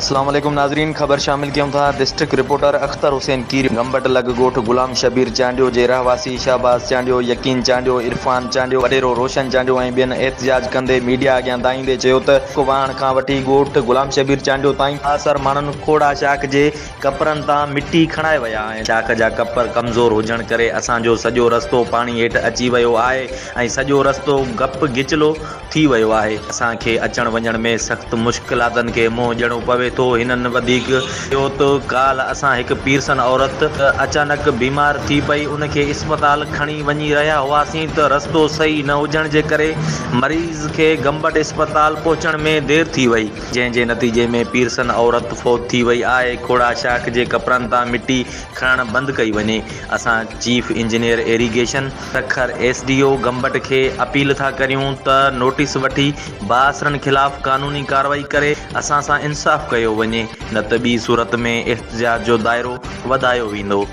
अस्सलाम वालेकुम नाजरीन, खबर शामिल क्यों था। डिस्ट्रिक्ट रिपोर्टर अख्तर हुसैन कीर गंबट लग गोठ गुलाम शबीर चांडियो जे रहवासी शाहबाज चांडियो, यकीन चांडियो, इरफान चांडियो, वडेरो रोशन चांडियो ऐं ॿियनि एहतजाज कंदे मीडिया अॻियां दाईंदे चयो त वाहण खां वठी ॻोठ गुलाम शबीर चांडियो ताईं असर माण्हुनि खोड़ा शाख जे कपरनि तां मिटी खणाए विया आहिनि। शाख जा कपर कमज़ोर हुजण करे असांजो सॼो रस्तो पाणी हेठि अची वियो आहे ऐं सॼो रस्तो गप गिचलो थी वियो आहे। असांखे अचण वञण में सख़्तु मुश्किलातनि खे मुंहुं ॾियणो पवे तो। हिननि वधीक इहो त काल असां हिकु पीरसन औरत अचानक बीमार थी पई, उनखे इस्पताल खणी वञी रहिया हुआसीं त रस्तो सही न हुजण जे करे मरीज़ खे गंबट इस्पताल पहुचण में देरि थी वई, जंहिंजे नतीजे में पीरसन औरत फौत थी वई आहे। खोड़ा शाख जे कपरनि तां मिटी खणणु बंदि कई वञे। असां चीफ इंजीनियर इरीगेशन रखर SDO गंबट खे अपील था करियूं त नोटिस वठी बासरनि ख़िलाफ़ कानूनी कार्रवाई करे असां सां इंसाफ़ कयो वञे, न त ॿी सूरत में एहतजाज जो दाइरो वधायो वेंदो।